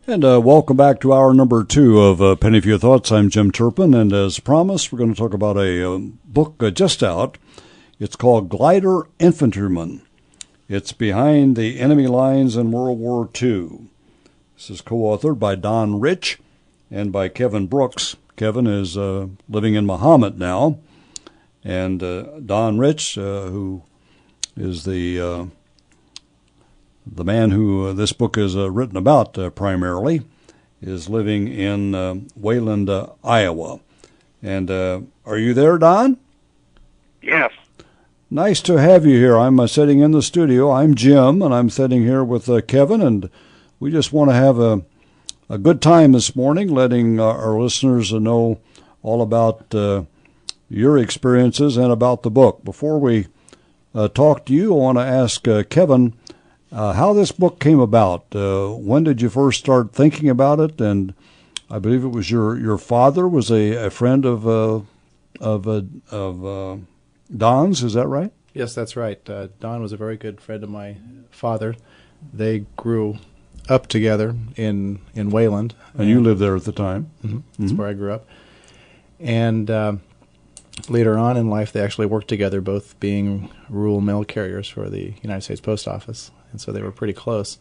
And welcome back to hour number 2 of Penny for Your Thoughts. I'm Jim Turpin, and as promised, we're going to talk about a book just out. It's called Glider Infantryman. It's behind the enemy lines in World War II. This is co-authored by Don Rich and by Kevin Brooks. Kevin is living in Muhammad now, and Don Rich, who is the man who this book is written about primarily, is living in Wayland, Iowa. And are you there, Don? Yes. Nice to have you here. I'm sitting in the studio. I'm Jim, and I'm sitting here with Kevin, and we just want to have a good time this morning, letting our listeners know all about your experiences and about the book. Before we talk to you, I want to ask Kevin how this book came about. When did you first start thinking about it? And I believe it was your father was a friend of Don's. Is that right? Yes, that's right. Don was a very good friend of my father. They grew up together in Wayland. And you lived there at the time. Mm-hmm. That's where I grew up. And later on in life, they actually worked together, both being rural mail carriers for the United States Post Office. And so they were pretty close.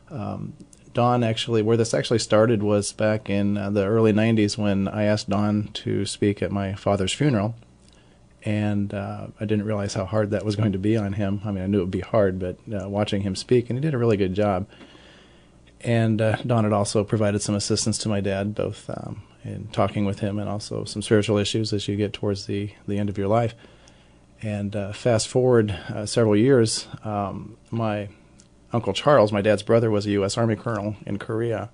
Don actually, where this actually started was back in the early 90s when I asked Don to speak at my father's funeral. And I didn't realize how hard that was going to be on him. I mean, I knew it would be hard, but watching him speak, and he did a really good job. And Don had also provided some assistance to my dad, both in talking with him and also some spiritual issues as you get towards the end of your life. And fast forward several years, my Uncle Charles, my dad's brother, was a U.S. Army colonel in Korea,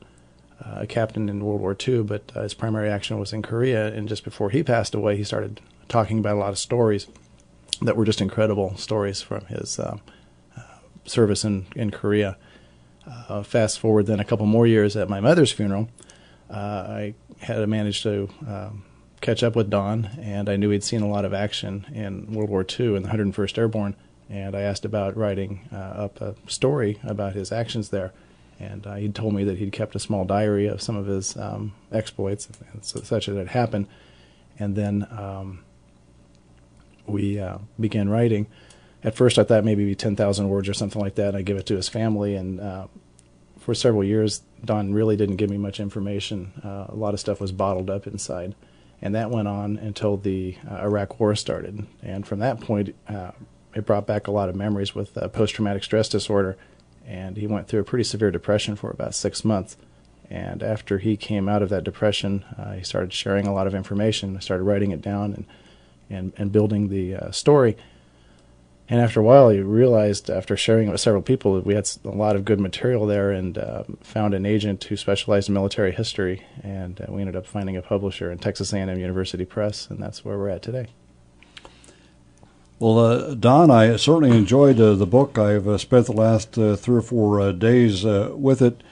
a captain in World War II, but his primary action was in Korea. And just before he passed away, he started talking about a lot of stories that were just incredible stories from his service in Korea. Fast forward then a couple more years at my mother's funeral, I had managed to catch up with Don, and I knew he'd seen a lot of action in World War II in the 101st Airborne, and I asked about writing up a story about his actions there. And he'd told me that he'd kept a small diary of some of his exploits, such as had happened. And then we began writing. At first I thought maybe 10,000 words or something like that, and I'd give it to his family. And for several years, Don really didn't give me much information. A lot of stuff was bottled up inside. And that went on until the Iraq War started. And from that point, it brought back a lot of memories with post-traumatic stress disorder. And he went through a pretty severe depression for about 6 months. And after he came out of that depression, he started sharing a lot of information. I started writing it down and building the story. And after a while, he realized, after sharing it with several people, that we had a lot of good material there, and found an agent who specialized in military history. And we ended up finding a publisher in Texas A&M University Press, and that's where we're at today. Well, Don, I certainly enjoyed the book. I've spent the last 3 or 4 days with it.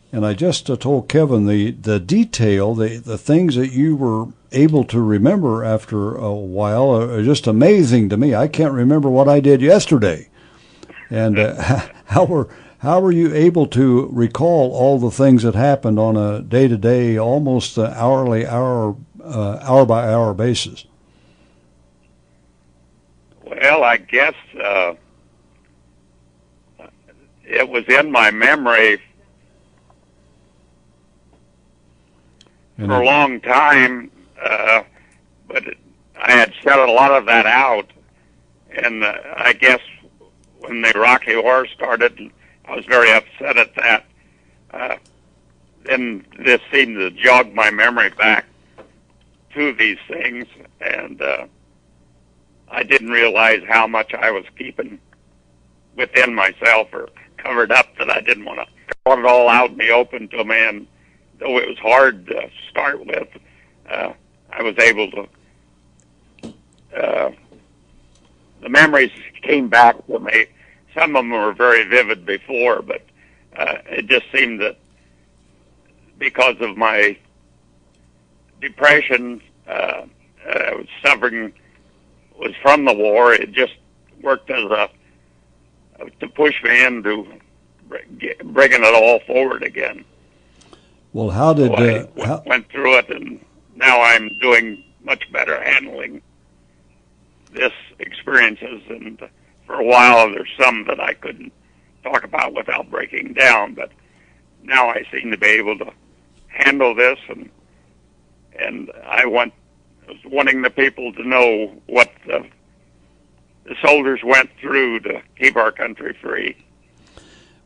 And I just told Kevin the detail, the things that you were able to remember after a while are just amazing to me. I can't remember what I did yesterday. And how were you able to recall all the things that happened on a day-to-day, almost hour by hour basis? Well, I guess it was in my memory for a long time, but I had set a lot of that out. And I guess when the Iraqi War started, I was very upset at that. Then this seemed to jog my memory back to these things, and I didn't realize how much I was keeping within myself or covered up, that I didn't want to put it all out in the open to a man. Though it was hard to start with, I was able to, the memories came back to me. Some of them were very vivid before, but it just seemed that because of my depression, I was suffering, was from the war. It just worked as to push me into bringing it all forward again. Well, how did So I went through it, and now I'm doing much better handling this experiences. And for a while, there's some that I couldn't talk about without breaking down, but now I seem to be able to handle this, and I was wanting the people to know what the soldiers went through to keep our country free.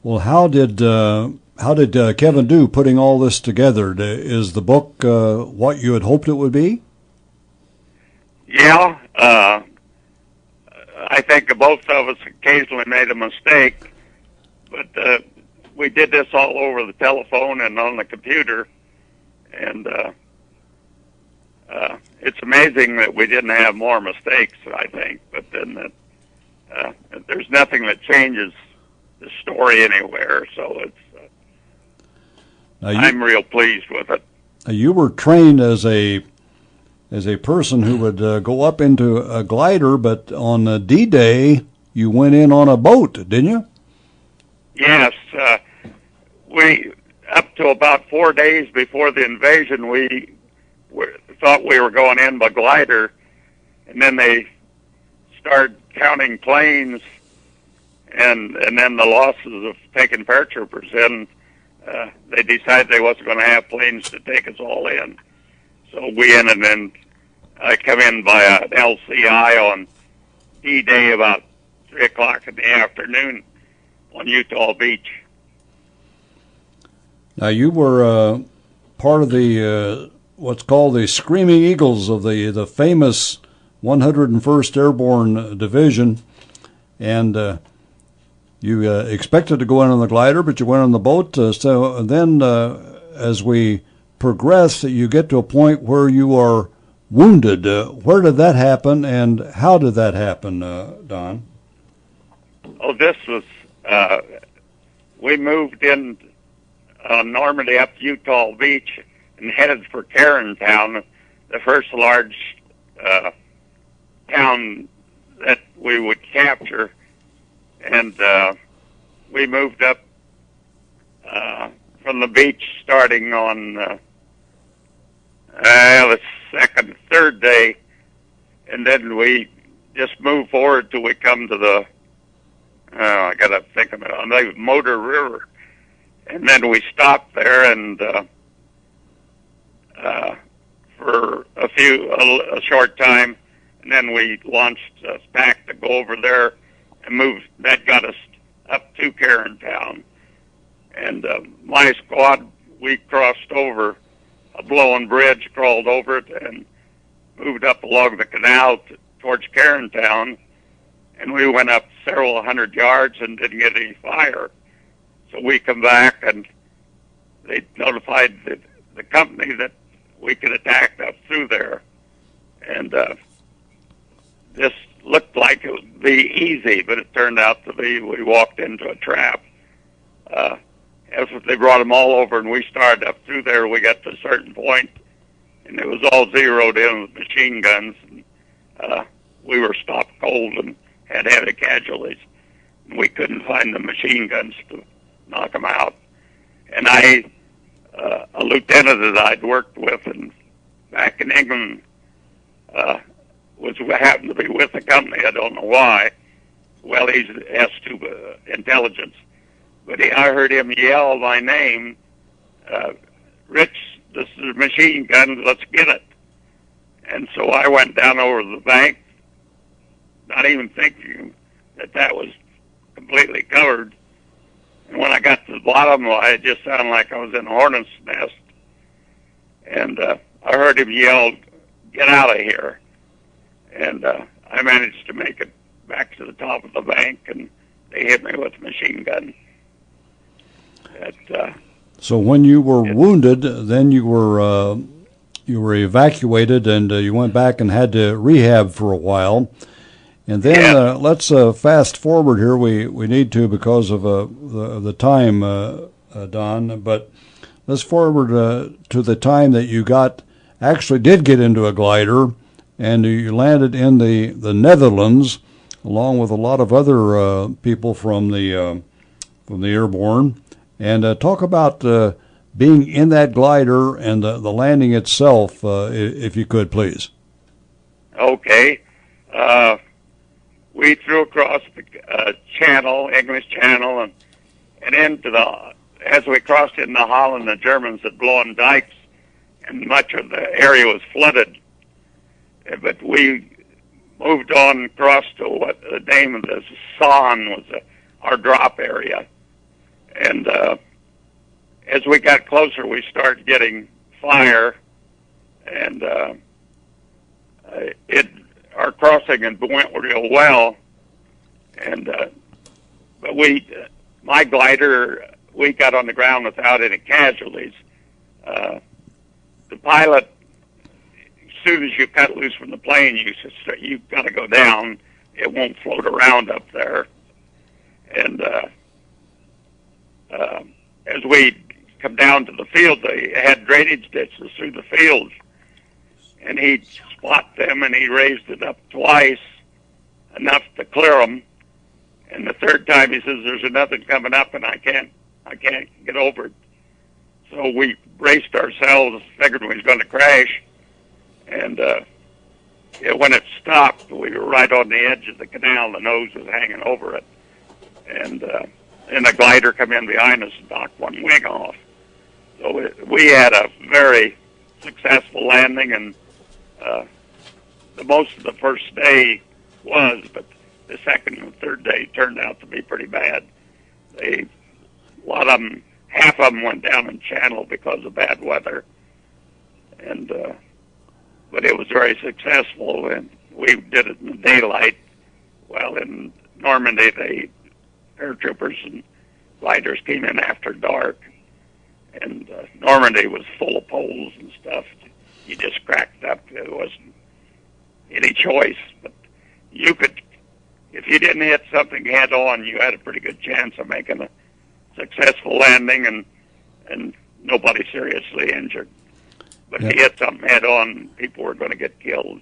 Well, how did Kevin do putting all this together? Is the book what you had hoped it would be? Yeah, I think both of us occasionally made a mistake, but we did this all over the telephone and on the computer, and it's amazing that we didn't have more mistakes, I think. But then there's nothing that changes the story anywhere, so it's I'm real pleased with it. You were trained as a person who would go up into a glider, but on D-Day you went in on a boat, didn't you? Yes, we up to about 4 days before the invasion, we thought we were going in by glider, and then they started counting planes, and then the losses of taking paratroopers in. They decided they wasn't going to have planes to take us all in, so we ended in. I come in by an LCI on D-Day about 3 o'clock in the afternoon on Utah Beach. Now you were part of the what's called the Screaming Eagles of the famous 101st Airborne Division, and you expected to go in on the glider, but you went on the boat. So then, as we progress, you get to a point where you are wounded. Where did that happen, and how did that happen, Don? Oh, this was, we moved in Normandy up Utah Beach and headed for Carontown, the first large town that we would capture. And we moved up from the beach starting on the third day, and then we just moved forward till we come to the, I got to think of it, on the Motor River. And then we stopped there and for a short time, and then we launched us back to go over there and moved. That got us up to Carontown. And my squad, we crossed over a blown bridge, crawled over it, and moved up along the canal towards Carontown. And we went up several hundred yards and didn't get any fire. So we come back, and they notified the company that we could attack up through there. And this looked like it would be easy, but it turned out to be, we walked into a trap. After they brought them all over and we started up through there, we got to a certain point, and it was all zeroed in with machine guns. And, we were stopped cold and had heavy casualties. And we couldn't find the machine guns to knock them out. And a lieutenant that I'd worked with back in England, happened to be with the company. I don't know why. Well, he's S2 intelligence. But I heard him yell my name, Rich, this is a machine gun, let's get it. And so I went down over the bank, not even thinking that was completely covered. And when I got to the bottom, it just sounded like I was in a hornet's nest. And I heard him yell, get out of here. And I managed to make it back to the top of the bank, and they hit me with a machine gun. So when you were wounded, then you were evacuated, and you went back and had to rehab for a while. And then let's fast forward here. We need to because of the time, Don. But let's forward to the time that you actually did get into a glider, and you landed in the Netherlands, along with a lot of other people from the airborne. And talk about being in that glider and the landing itself, if you could, please. Okay. We threw across the channel, English Channel, and into as we crossed into Holland, the Germans had blown dikes, and much of the area was flooded. But we moved on across to what the name of the Son was our drop area. And as we got closer, we started getting fire, and our crossing went real well. And but my glider, we got on the ground without any casualties. The pilot, as soon as you cut loose from the plane, you've got to go down. It won't float around up there. And as we come down to the field, they had drainage ditches through the fields, and he spot them, and he raised it up twice, enough to clear them. And the third time, he says, "There's nothing coming up, and I can't get over it." So we braced ourselves, figured we was going to crash, and when it stopped, we were right on the edge of the canal. The nose was hanging over it, and the glider come in behind us and knocked one wing off. So we had a very successful landing, and the most of the first day was, but the second and third day turned out to be pretty bad. A lot of them, half of them went down in channel because of bad weather, and but it was very successful, and we did it in the daylight. Well, in Normandy, the paratroopers and gliders came in after dark, and Normandy was full of poles and stuff. You just cracked up. There wasn't any choice, but you could, if you didn't hit something head on, you had a pretty good chance of making a successful landing and nobody seriously injured. But if you hit something head on, people were going to get killed.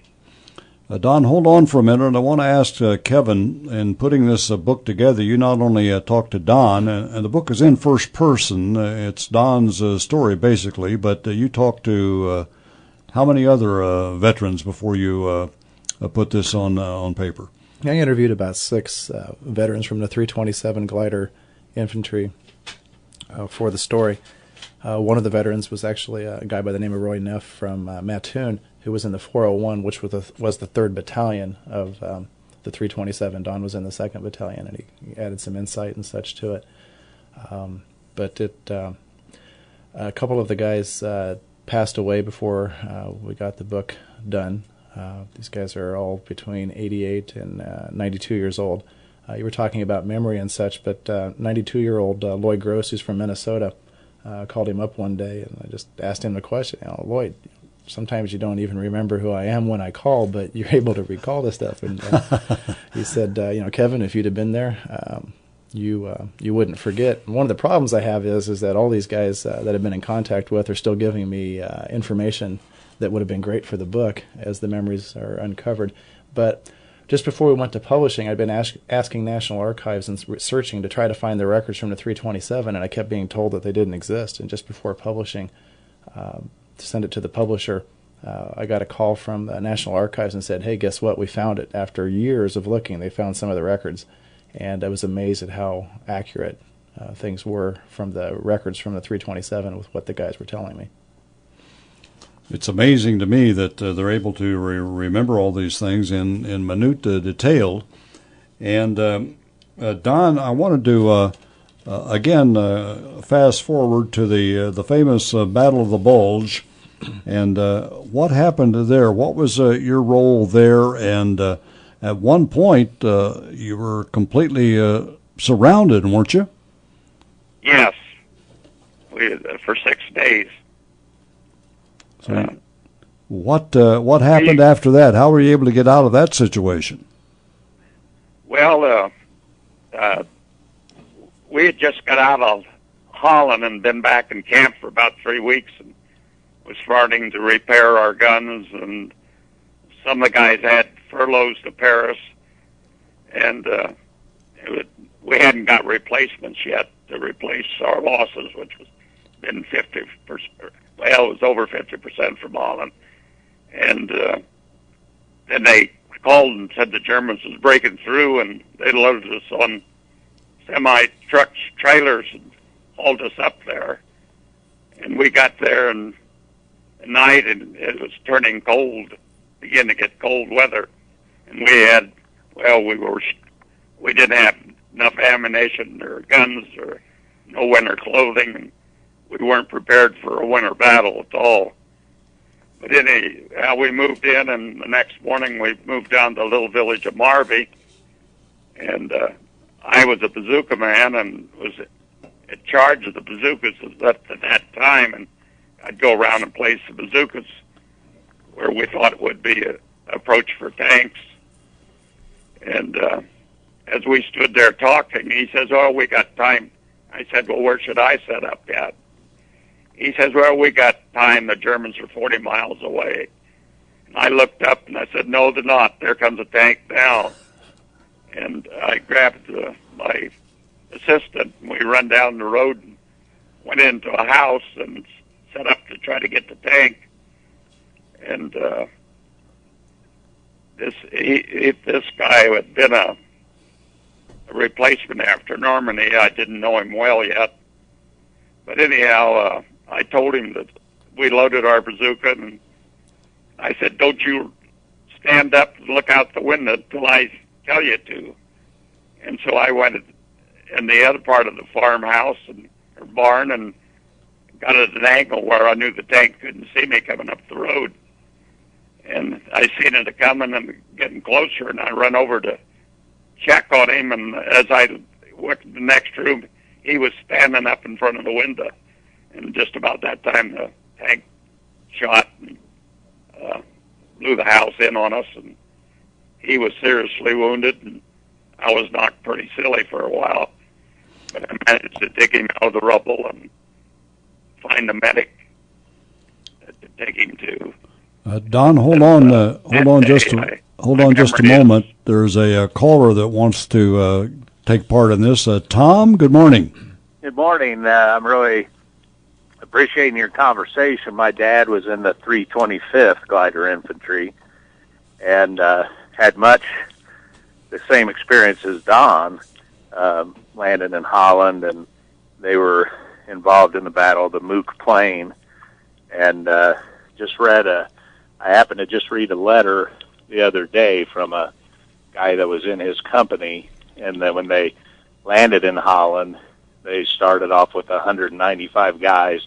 Don, hold on for a minute. I want to ask Kevin, in putting this book together, you not only talked to Don, and the book is in first person. It's Don's story, basically, but you talked to how many other veterans before you put this on paper? I interviewed about 6 veterans from the 327 Glider Infantry for the story. One of the veterans was actually a guy by the name of Roy Neff from Mattoon, who was in the 401, which was the 3rd Battalion of the 327. Don was in the 2nd Battalion, and he added some insight and such to it. But a couple of the guys passed away before we got the book done. These guys are all between 88 and 92 years old. You were talking about memory and such, but 92-year-old Lloyd Gross, who's from Minnesota, called him up one day, and I just asked him the question, Lloyd, sometimes you don't even remember who I am when I call, but you're able to recall this stuff. And he said, Kevin, if you'd have been there, you wouldn't forget. And one of the problems I have is that all these guys that I've been in contact with are still giving me information that would have been great for the book as the memories are uncovered. But just before we went to publishing, I'd been asking National Archives and searching to try to find the records from the 327, and I kept being told that they didn't exist. And just before publishing, to send it to the publisher, I got a call from the National Archives and said, hey, guess what? We found it. After years of looking, they found some of the records. And I was amazed at how accurate things were from the records from the 327 with what the guys were telling me. It's amazing to me that they're able to remember all these things in minute detail. And Don, I wanted to again fast forward to the famous Battle of the Bulge, and what happened there? What was your role there? And at one point, you were completely surrounded, weren't you? Yes, for 6 days. So what happened after that? How were you able to get out of that situation? Well, we had just got out of Holland and been back in camp for about 3 weeks, and was starting to repair our guns, and some of the guys had furloughs to Paris, and we hadn't got replacements yet to replace our losses, which was been 50%. Well, it was over 50% from Holland. And then they called and said the Germans was breaking through, and they loaded us on semi-trucks, trailers, and hauled us up there. And we got there and at night, and it was turning cold, beginning to get cold weather. And we had, well, we didn't have enough ammunition or guns or no winter clothing, and we weren't prepared for a winter battle at all. But anyhow, we moved in, and the next morning we moved down to the little village of Marby, and I was a bazooka man and was in charge of the bazookas at that time, and I'd go around and place the bazookas where we thought it would be an approach for tanks. And as we stood there talking, he says, "Oh, we got time." I said, "Well, where should I set up yet?" He says, "Well, we got time. The Germans are 40 miles away." And I looked up and I said, "No, they're not. There comes a tank now." And I grabbed my assistant, and we run down the road and went into a house and set up to try to get the tank. And this guy who had been a replacement after Normandy, I didn't know him well yet. But anyhow, I told him that we loaded our bazooka, and I said, "Don't you stand up and look out the window till I tell you to." And so I went in the other part of the farmhouse or barn and got at an angle where I knew the tank couldn't see me coming up the road. And I seen it coming and getting closer, and I run over to check on him, and as I went to the next room, he was standing up in front of the window. And just about that time, the tank shot and blew the house in on us, and he was seriously wounded, and I was knocked pretty silly for a while. But I managed to dig him out of the rubble and find a medic to take him to. Don, hold on just a moment. There's a caller that wants to take part in this. Tom, good morning. Good morning. I'm really appreciating your conversation. My dad was in the 325th Glider Infantry and had much the same experience as Don, landed in Holland, and they were involved in the Battle of the Mook Plain. And I happened to just read a letter the other day from a guy that was in his company, and then when they landed in Holland, they started off with 195 guys,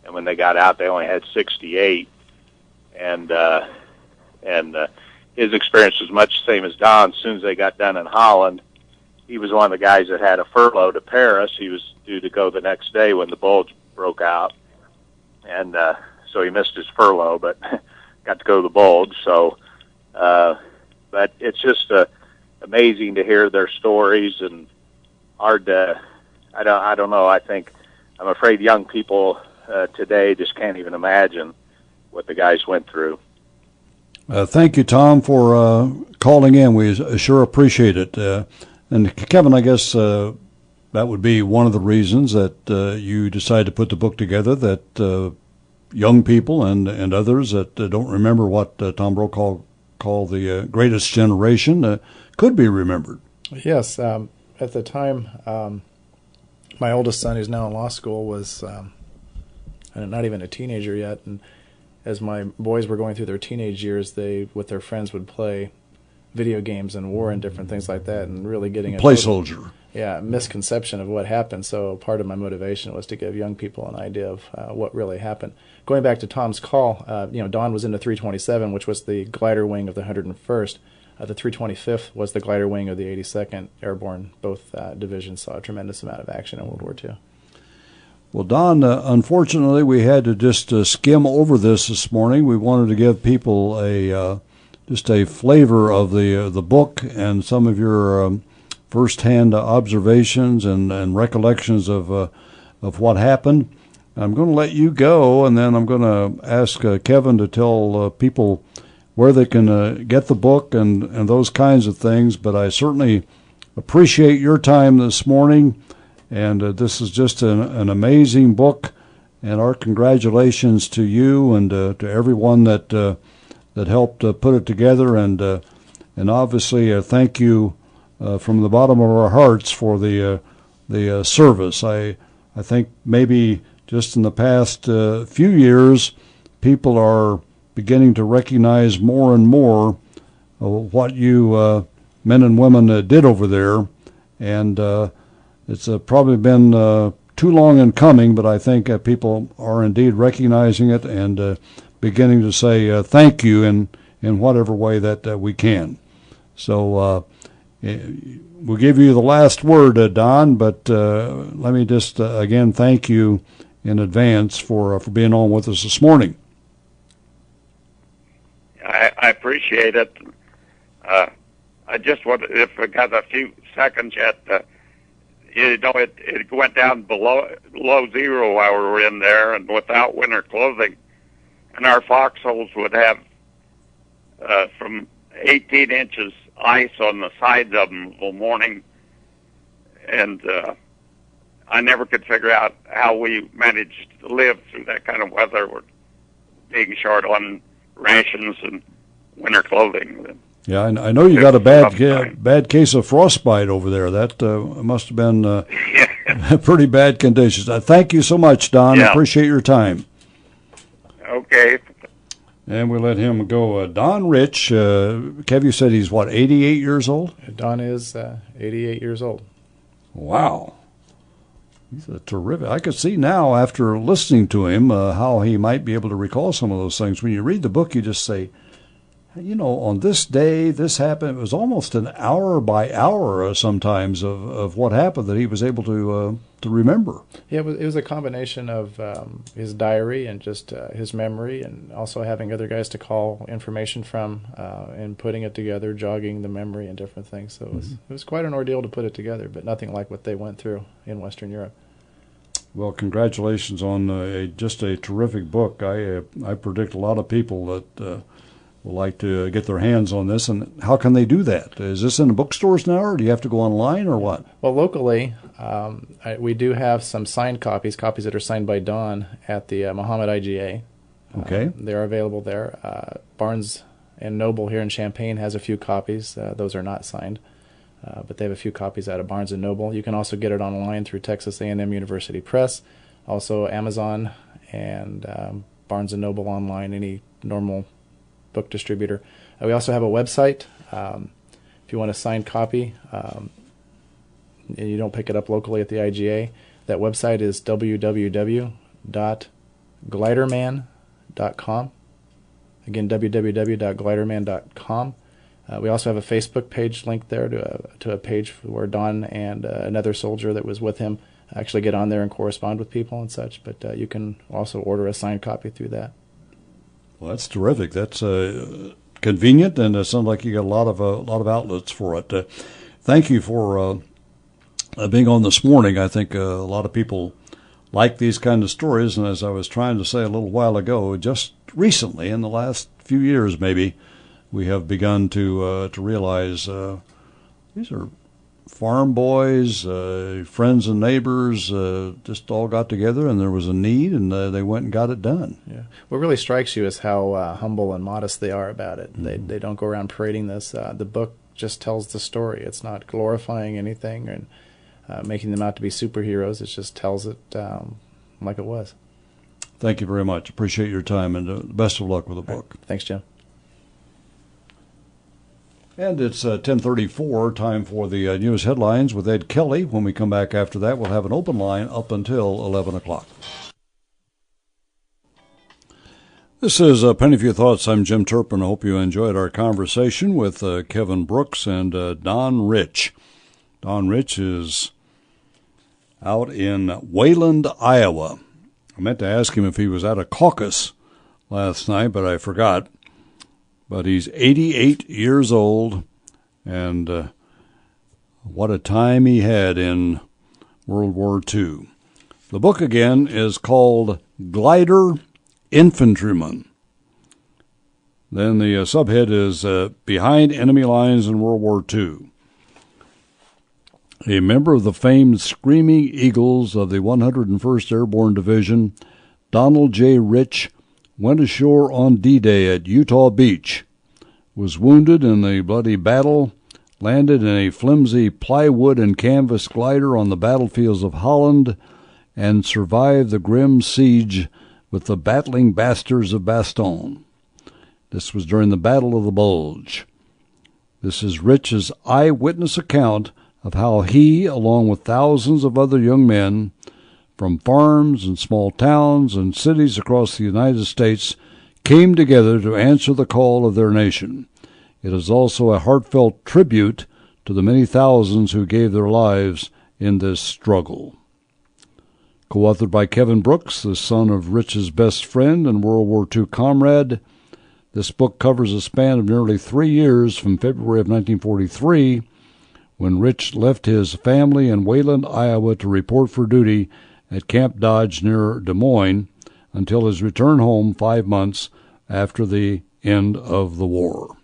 and when they got out, they only had 68. And his experience was much the same as Don's. As soon as they got done in Holland, he was one of the guys that had a furlough to Paris. He was due to go the next day when the bulge broke out, and so he missed his furlough, but got to go to the bulge. So, but it's just amazing to hear their stories, and hard to, I don't know. I'm afraid young people today just can't even imagine what the guys went through. Thank you, Tom, for calling in. We sure appreciate it. And Kevin, I guess that would be one of the reasons that you decided to put the book together, that young people and others that don't remember what Tom Brokaw called the greatest generation could be remembered. Yes. At the time, my oldest son, who's now in law school, was not even a teenager yet, and as my boys were going through their teenage years, they, with their friends, would play video games and war and different things like that, and really getting a soldier. Yeah, misconception of what happened. So part of my motivation was to give young people an idea of what really happened. Going back to Tom's call, Don was in the 327, which was the glider wing of the 101st. The 325th was the glider wing of the 82nd Airborne. Both divisions saw a tremendous amount of action in World War II. Well, Don, unfortunately, we had to just skim over this morning. We wanted to give people just a flavor of the book and some of your first-hand observations and recollections of what happened. I'm going to let you go, and then I'm going to ask Kevin to tell people where they can get the book and those kinds of things. But I certainly appreciate your time this morning. And this is just an amazing book, and our congratulations to you and to everyone that helped put it together, and obviously thank you from the bottom of our hearts for the service. I think maybe just in the past few years, people are beginning to recognize more and more what you men and women did over there, and it's probably been too long in coming, but I think people are indeed recognizing it and beginning to say thank you in whatever way that we can. So we'll give you the last word, Don, but let me just again thank you in advance for being on with us this morning. I appreciate it. I just wanted, if I got a few seconds yet, it went down below zero while we were in there and without winter clothing. And our foxholes would have from 18 inches ice on the sides of them all morning. And I never could figure out how we managed to live through that kind of weather. We're being short on rations and winter clothing. Yeah, I know you got a bad case of frostbite over there. That must have been pretty bad conditions. Thank you so much, Don. Yeah. Appreciate your time. Okay. And we let him go. Don Rich, Kev, you said he's, 88 years old? Don is 88 years old. Wow. He's a terrific. I could see now, after listening to him, how he might be able to recall some of those things. When you read the book, you just say, on this day, this happened. It was almost an hour by hour sometimes of what happened that he was able to remember. Yeah, it was a combination of his diary and just his memory, and also having other guys to call information from and putting it together, jogging the memory and different things. So it was quite an ordeal to put it together, but nothing like what they went through in Western Europe. Well, congratulations on just a terrific book. I predict a lot of people that would like to get their hands on this. And how can they do that? Is this in the bookstores now, or do you have to go online, or what? Well, locally, we do have some signed copies that are signed by Don at the Muhammad IGA. Okay. They're available there. Barnes & Noble here in Champaign has a few copies. Those are not signed, but they have a few copies out of Barnes & Noble. You can also get it online through Texas A&M University Press, also Amazon and Barnes & Noble online, any normal book distributor. We also have a website. If you want a signed copy and you don't pick it up locally at the IGA, that website is www.gliderman.com. Again, www.gliderman.com. We also have a Facebook page linked there to a page where Don and another soldier that was with him actually get on there and correspond with people and such. But you can also order a signed copy through that. Well, that's terrific. That's convenient, and it sounds like you got a lot of outlets for it. Thank you for being on this morning. I think a lot of people like these kind of stories, and as I was trying to say a little while ago, just recently, in the last few years maybe, we have begun to realize these are farm boys, friends and neighbors, just all got together, and there was a need, and they went and got it done. Yeah. What really strikes you is how humble and modest they are about it. Mm-hmm. They don't go around parading this. The book just tells the story. It's not glorifying anything and making them out to be superheroes. It just tells it like it was. Thank you very much. Appreciate your time, and best of luck with the book. Right. Thanks, Jim. And it's 10:34, time for the news headlines with Ed Kelly. When we come back after that, we'll have an open line up until 11 o'clock. This is Penny for Your Thoughts. I'm Jim Turpin. I hope you enjoyed our conversation with Kevin Brooks and Don Rich. Don Rich is out in Wayland, Iowa. I meant to ask him if he was at a caucus last night, but I forgot. But he's 88 years old, and what a time he had in World War II. The book, again, is called Glider Infantryman. Then the subhead is Behind Enemy Lines in World War II. A member of the famed Screaming Eagles of the 101st Airborne Division, Donald J. Rich went ashore on D-Day at Utah Beach, was wounded in a bloody battle, landed in a flimsy plywood and canvas glider on the battlefields of Holland, and survived the grim siege with the battling bastards of Bastogne. This was during the Battle of the Bulge. This is Rich's eyewitness account of how he, along with thousands of other young men from farms and small towns and cities across the United States, came together to answer the call of their nation. It is also a heartfelt tribute to the many thousands who gave their lives in this struggle. Co-authored by Kevin Brooks, the son of Rich's best friend and World War II comrade, this book covers a span of nearly 3 years from February of 1943, when Rich left his family in Wayland, Iowa, to report for duty at Camp Dodge near Des Moines, until his return home 5 months after the end of the war.